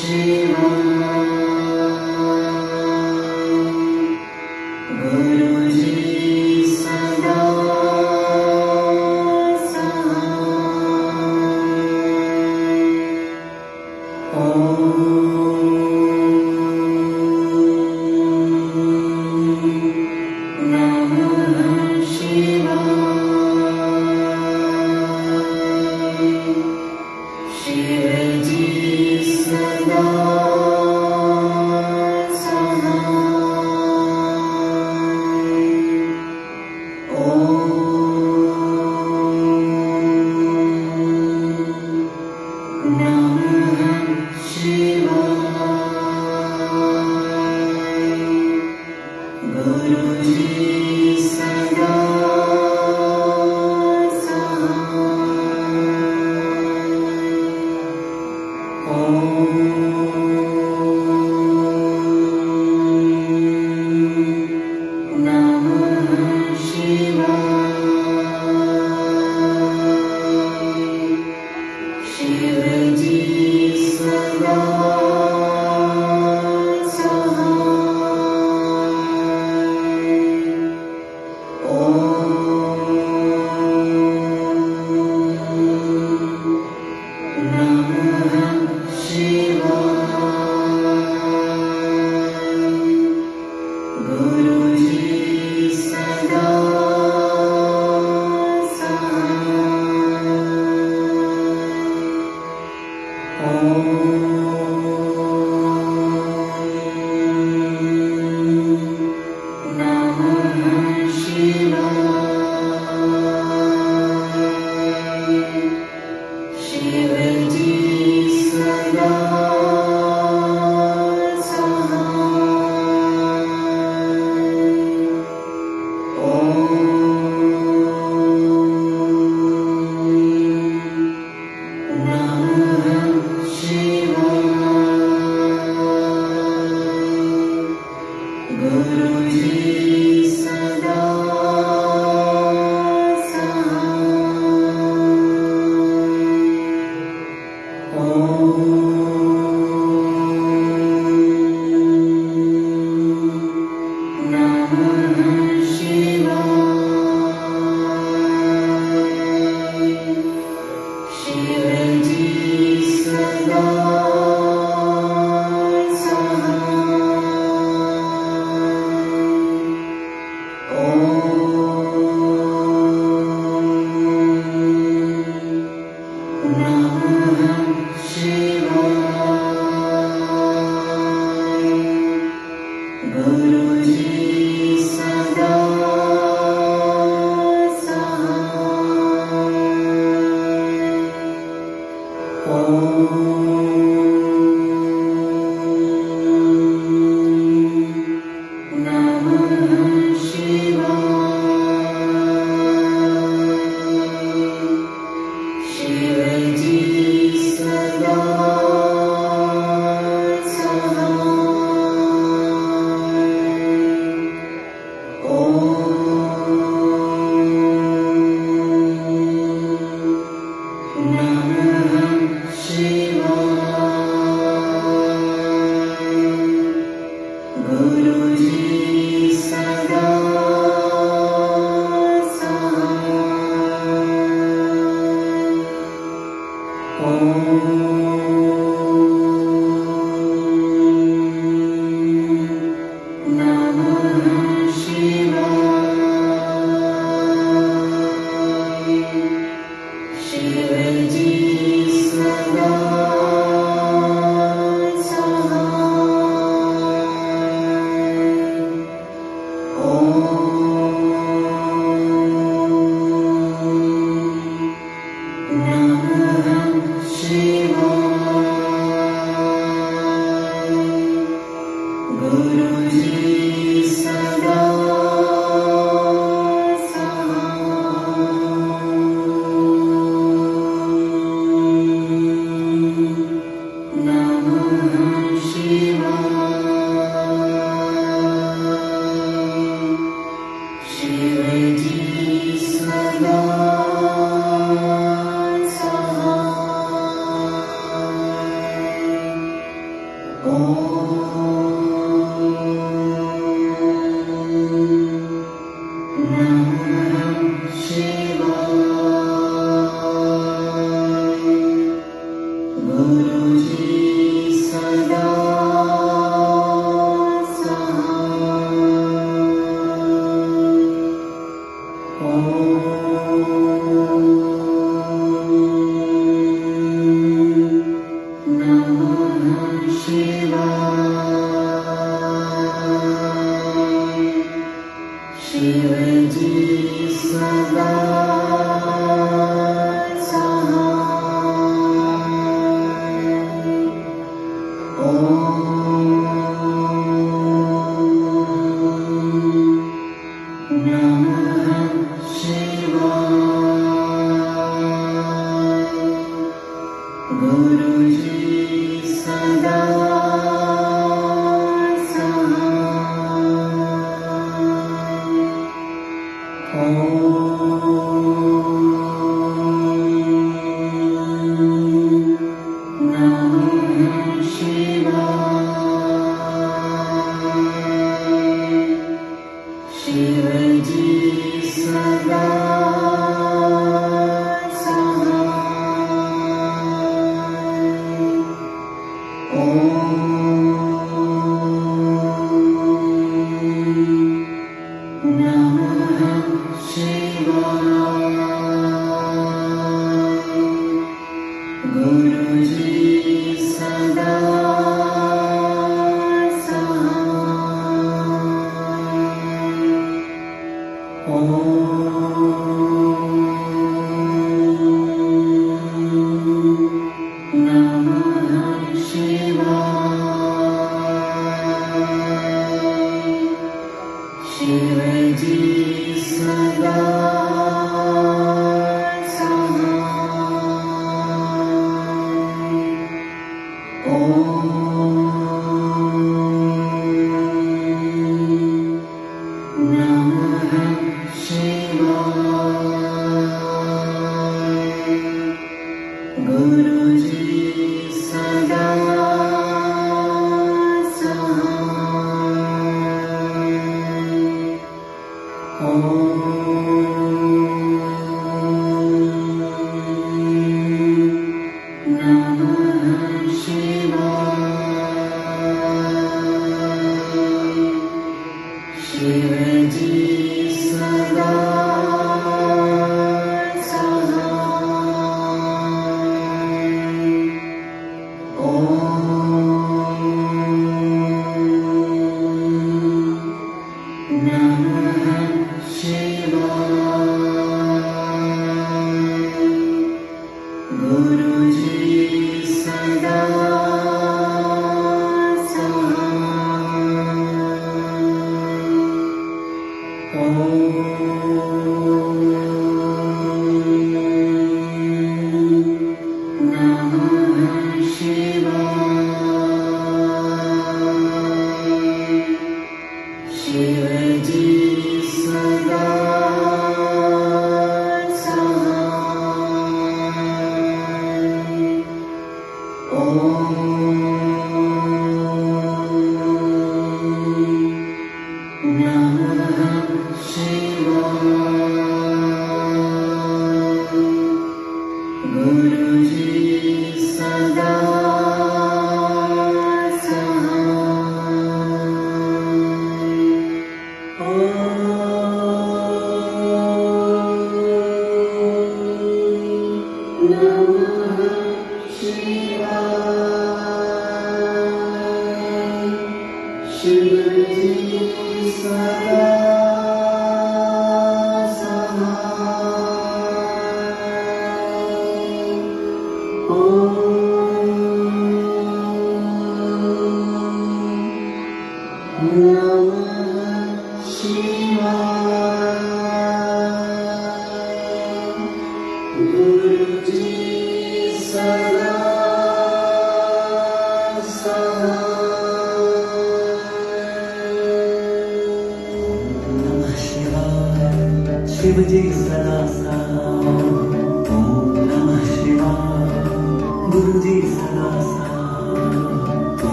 Shiva.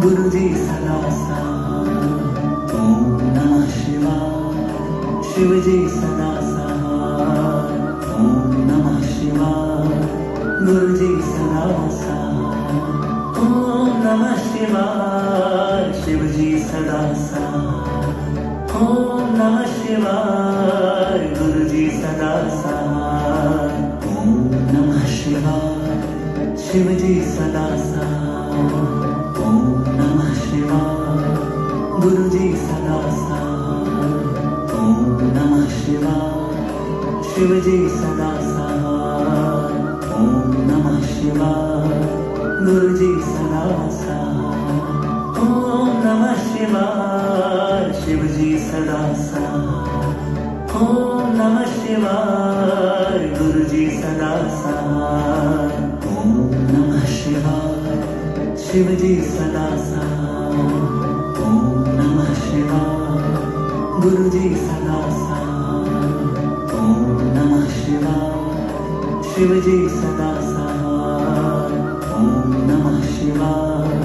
गुरुजी सदा साथ। ओम नमः शिवाय। शिवजी सदा साथ। ओम नमः शिवाय। गुरुजी सदा साथ। ओम नमः शिवाय। शिवजी सदा साथ। ओम नमः शिवाय। गुरुजी सदा साथ। ओम नमः शिवाय। शिवजी सदा साथ। ओम नमः शिवाय। गुरुजी सदा साथ। ओम नमः शिवाय। शिवजी सदा साथ। ओम नमः शिवाय। गुरुजी सदा साथ। ओम नमः शिवाय। शिवजी सदा साथ। ओम नमः शिवाय। गुरुजी सदा साथ। ओम नमः शिवाय। शिवजी सदा साथ। ओम नमः शिवाय। गुरुजी सदा साथ। ओम नमः शिवाय। शिवजी सदा साथ। ओम नमः शिवाय।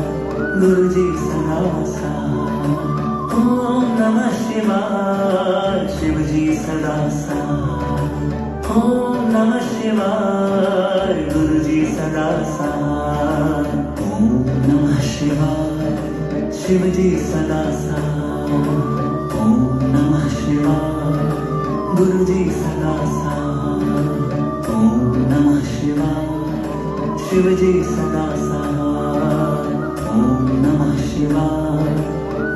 गुरुजी सदा साथ। ओम नमः शिवाय। शिवजी सदा साथ। ओम नमः शिवाय। गुरुजी सदा साथ। ओम नमः शिवाय। शिवजी सदा साथ। ओम नमः शिवाय। गुरुजी सदा साथ। ओम नमः शिवाय। शिवजी सदा साथ। ओम नमः शिवाय।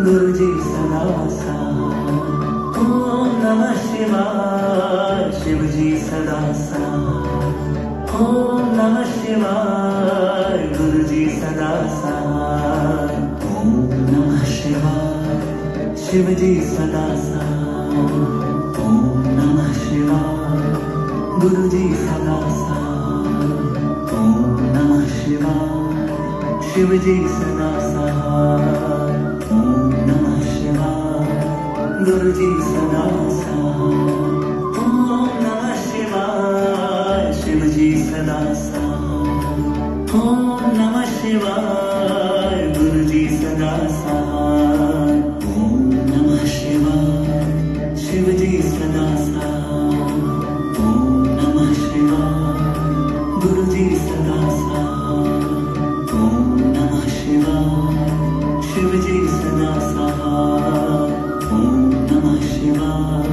गुरुजी सदा साथ। ओम नमः शिवाय। शिवजी सदा साथ। ओम नमः शिवाय। गुरुजी सदा साथ। ओम नमः शिवाय। शिवजी सदा साथ। ओम नमः शिवाय। गुरुजी सदा साथ। ओम नमः शिवाय। शिवजी सदा साथ। ओम नमः शिवाय। गुरुजी सदा साथ। ओम नमः शिवाय। शिवजी सदा साथ। ओम नमः शिवाय। गुरुजी सदा साथ। ओम नमः शिवाय। शिवजी सदा साथ। ओम नमः शिवाय। गुरुजी सदा साथ। ओम नमः शिवाय। शिवजी सदा साथ। ओम नमः शिवाय।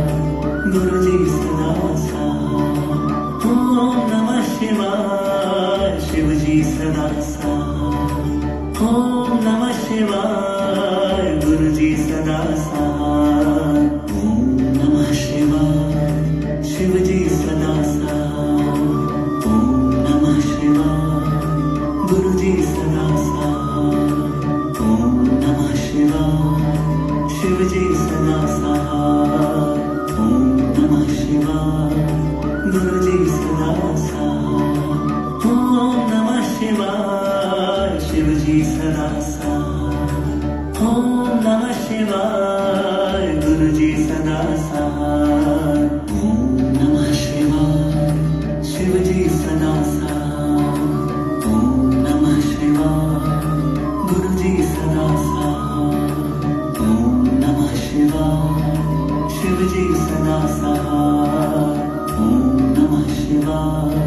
गुरुजी सदा साथ। ओम नमः शिवाय। शिवजी सदा साथ। ओम नमः शिवाय। गुरुजी सदा साथ। ओम नमः शिवाय। शिवजी सदा साथ। ओम नमः शिवाय। गुरुजी सदा साथ। ओम नमः शिवाय। शिवजी सदा साथ। ओम नमः शिवाय। गुरुजी सदा साथ। ओम नमः शिवाय। शिवजी सदा साथ। ओम नमः शिवाय। गुरुजी सदा साथ। ओम नमः शिवाय। शिवजी सदा साथ। ओम नमः शिवाय। गुरुजी सदा साथ। ओम नमः शिवाय। शिवजी सदा साथ। ओम नमः शिवाय।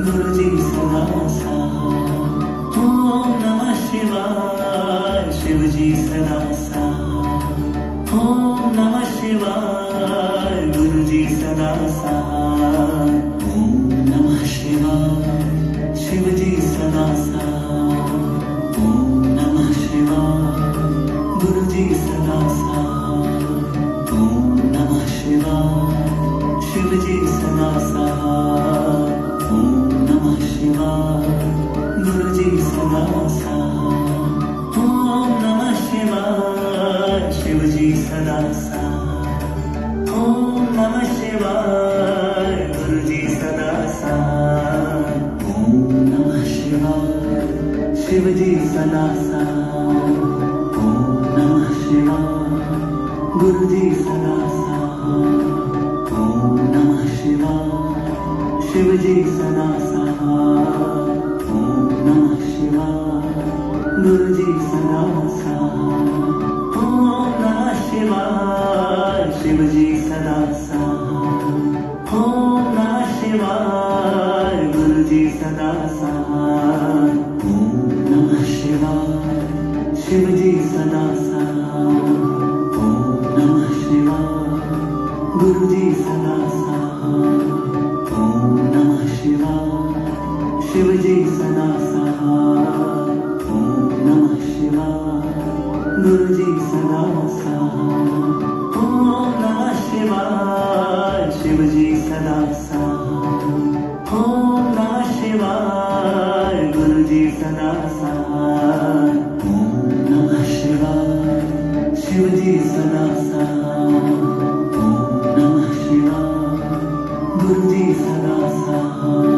गुरुजी सदा साथ। ओम नमः शिवाय। शिवजी सदा साथ। ओम नमः शिवाय। गुरुजी सदा साथ। ओम नमः शिवाय। शिवजी सदा साथ। ओम नमः शिवाय। गुरुजी सदा साथ। ओम नमः शिवाय। शिवजी सदा साथ। ओम नमः शिवाय। गुरुजी सदा साथ। ओम नमः शिवाय। शिवजी सदा साथ। ओम नमः शिवाय। गुरुजी सदा साथ। ओम नमः शिवाय। शिवजी सदा साथ। ओम नमः शिवाय। गुरुजी सदा साथ। ओम नमः शिवाय। शिवजी सदा साथ। ओम नमः शिवाय गुरुजी सदा सहाय ओम नमः शिवाय शिवजी सदा सहाय ओम नमः शिवाय गुरुजी सदा सहाय ओम नमः शिवाय शिवजी सदा सहाय ओम नमः शिवाय गुरुजी सदा सहाय ओम नमः शिवाय शिवजी सदा सहाय ओम नमः शिवाय गुरुजी सदा सहाय ओम नमः शिवाय शिवजी सदा सहाय ओम नमः शिवाय गुरुजी सदा सहाय ओम नमः शिवाय शिवजी सदा सहाय ओम नमः शिवाय गुरुजी सदा सहाय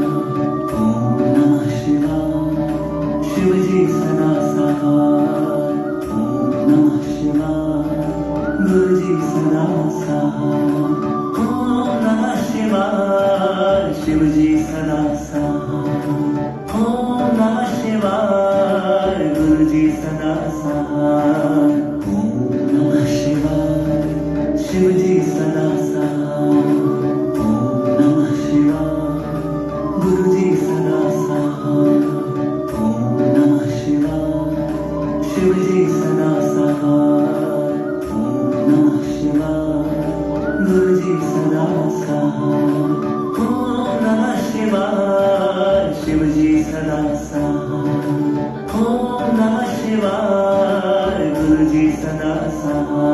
ओम नमः शिवाय शिवजी सदा सहाय ओम नमः शिवाय गुरुजी सदा सहाय ओम नमः शिवाय शिवजी सदा सहाय ओम नमः शिवाय गुरुजी सदा सहाय ओम नमः शिवाय शिवजी सदा सहाय ओम नमः शिवाय गुरुजी सदा सहाय ओम नमः शिवाय शिवजी सदा सहाय ओम नमः शिवाय गुरुजी सदा सहाय ओम नमः शिवाय शिवजी सदा सहाय ओम नमः शिवाय गुरुजी सदा सहाय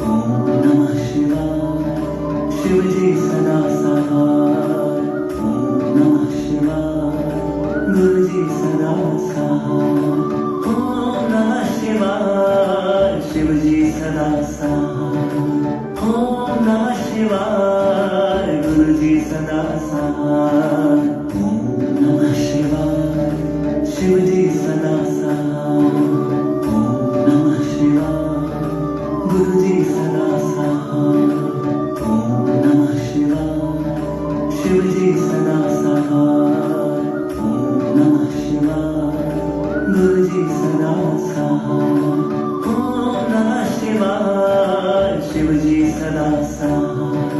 ओम नमः शिवाय शिवजी सदा सहाय ओम नमः शिवाय गुरुजी सदा सहाय ओम नमः शिवाय शिवजी सदा सहाय ओम नमः शिवाय गुरुजी सदा सहाय ओम नमः शिवाय शिवजी सदा सहाय ओम नमः शिवाय गुरुजी सदा सहाय ओम नमः शिवाय शिवजी सदा सहाय ओम नमः शिवाय गुरुजी सदा सहाय ओम नमः शिवाय शिवजी सदा सहाय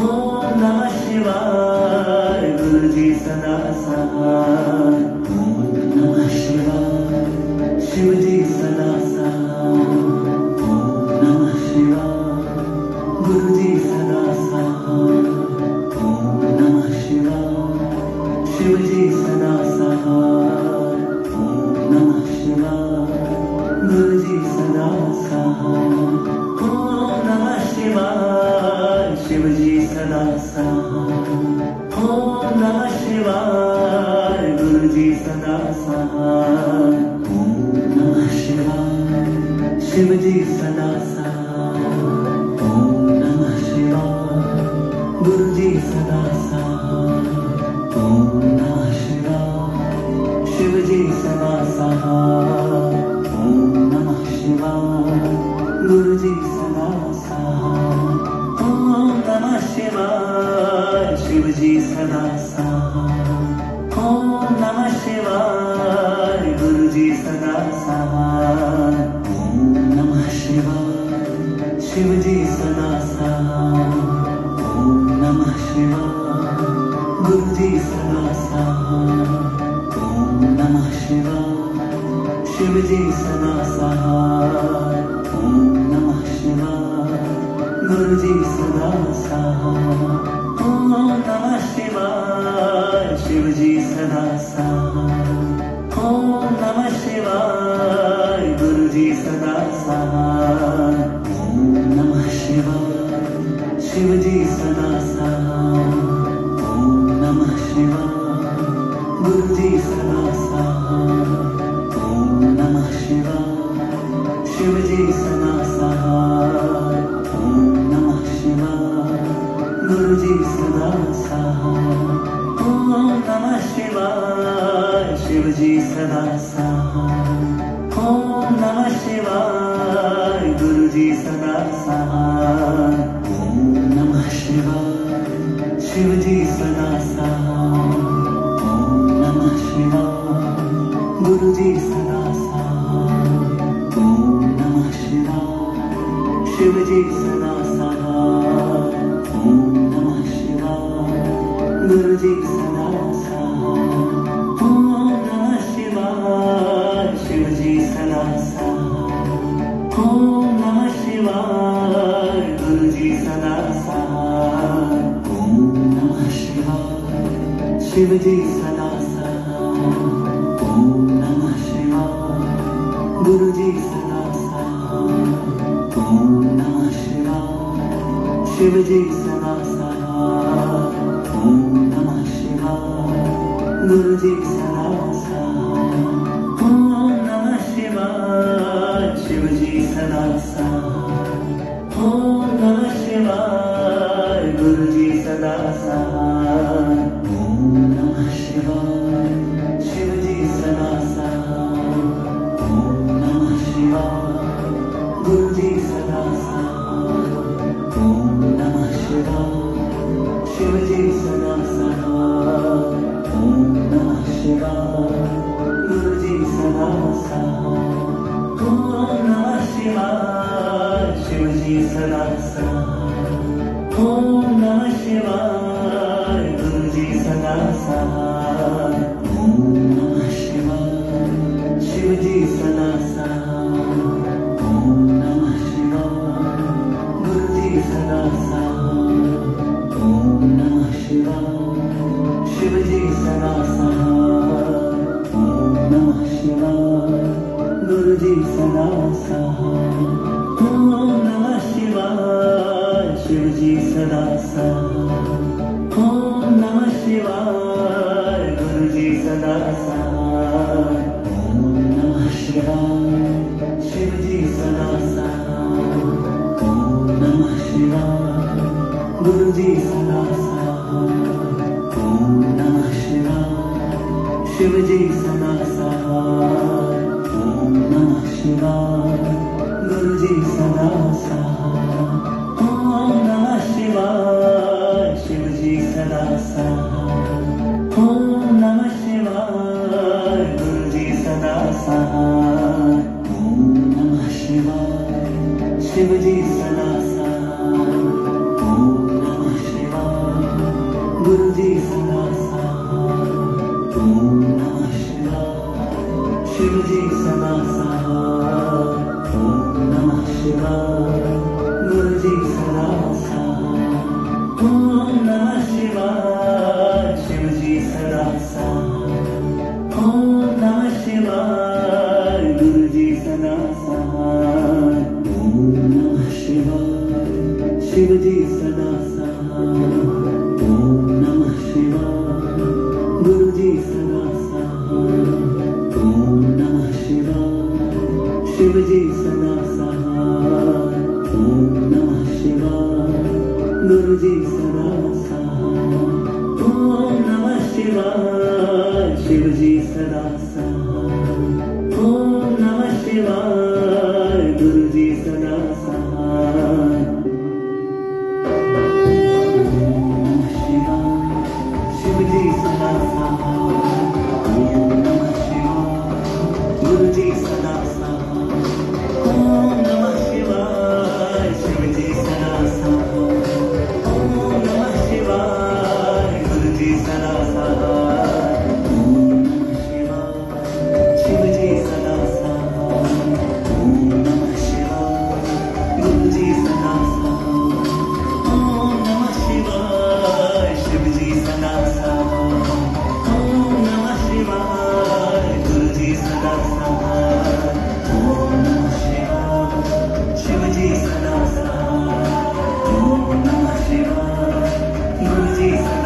ओम नमः शिवाय गुरुजी सदा सहाय ओम नमः शिवाय शिवजी सदा सहाय ओम नमः शिवाय गुरुजी सदा सहाय ओम नमः शिवाय शिवजी सदा सहाय ओम नमः शिवाय गुरुजी सदा सहाय ओम नमः शिवाय शिवजी सदा सहाय ओम नमः शिवाय गुरुजी सदा सहाय ओम नमः शिवाय शिवजी सदा सहाय ओम नमः शिवाय गुरुजी सदा सहाय ओम नमः शिवाय शिवजी सदा सहाय ओम नमः शिवाय गुरुजी सदा सहाय ओम नमः शिवाय शिवजी सदा सहाय ओम नमः शिवाय गुरुजी सदा सहाय ओम नमः शिवाय शिवजी सदा सहाय ओम नमः शिवाय गुरुजी सदा सहाय ओम नमः शिवाय शिवजी सदा सहाय ओम नमः शिवाय गुरुजी सदा सहाय ओम नमः शिवाय शिवजी सदा सहाय ओम नमः शिवाय गुरुजी सदा सहाय ओम नमः शिवाय शिवजी सदा सहाय ओम नमः शिवाय गुरुजी सदा सहाय ओम नमः शिवाय शिवजी सदा सहाय ओम नमः शिवाय गुरुजी सदा सहाय ओम नमः शिवाय शिवजी सदा सहाय ओम नमः शिवाय गुरुजी सदा सहाय ओम नमः शिवाय शिवजी सदा सहाय ओम नमः शिवाय शिवाय शिवजी सदा सहाय ओम नमः शिवाय गुरुजी सदा सहाय ओम नमः शिवाय शिवजी सदा सहाय ओम नमः शिवाय गुरुजी सदा सहाय ओम नमः शिवाय शिवजी सदा सहाय ओम नमः शिवाय गुरुजी सदा सहाय ओम नमः शिवाय शिवजी सदा सहाय ओम नमः शिवाय गुरुजी सदा सहाय ओम नमः शिवाय शिवजी सदा सहाय ओम नमः शिवाय गुरुजी सदा सहाय ओम नमः शिवाय शिवजी सदा सहाय ओम नमः शिवाय गुरुजी सदा सहाय ओम नमः शिवाय शिवजी सदा सहाय ओम नमः शिवाय गुरुजी सदा सहाय ओम नमः शिवाय शिवजी सदा सहाय ओम नमः शिवाय गुरुजी सदा सहाय ओम नमः शिवाय शिवजी सदा सहाय ओम नमः शिवाय गुरुजी सदा सहाय ओम नमः शिवाय शिवजी सदा सहाय ओम नमः शिवाय गुरुजी सदा सहाय ओम नमः शिवाय शिवजी सदा सहाय ओम नमः शिवाय गुरुजी सदा सहाय ओम नमः शिवाय शिवजी सदा सहाय ओम नमः शिवाय गुरुजी सदा सहाय ओम नमः शिवाय शिवजी सदा सहाय ओम नमः शिवाय गुरुजी सदा सहाय ओम नमः शिवाय शिवजी सदा सहाय ओम नमः शिवाय गुरुजी सदा सहाय ओम नमः शिवाय शिवजी सदा सहाय ओम नमः शिवाय गुरुजी सदा सहाय ओम नमः शिवाय शिवजी सदा सहाय ओम नमः शिवाय गुरुजी सदा सहाय ओम नमः शिवाय शिवजी सदा सहाय ओम नमः शिवाय गुरुजी सदा सहाय ओम नमः शिवाय शिवजी सदा सहाय ओम नमः शिवाय गुरुजी सदा सहाय ओम नमः शिवाय शिवजी सदा सहाय ओम नमः शिवाय गुरुजी सदा सहाय ओम नमः शिवाय शिवजी सदा सहाय ओम नमः शिवाय गुरुजी सदा सहाय ओम नमः शिवाय शिवजी सदा सहाय ओम नमः शिवाय गुरुजी सदा सहाय शिवजी सदा सहाय ओम नमः शिवाय गुरुजी सदा सहाय ओम नमः शिवाय शिवजी सदा सहाय ओम नमः शिवाय गुरुजी सदा सहाय ओम नमः शिवाय शिवजी सदा सहाय ओम नमः शिवाय गुरुजी सदा सहाय ओम नमः शिवाय शिवजी सदा सहाय ओम नमः शिवाय गुरुजी सदा सहाय ओम नमः शिवाय शिवजी सदा सहाय ओम नमः शिवाय गुरुजी सदा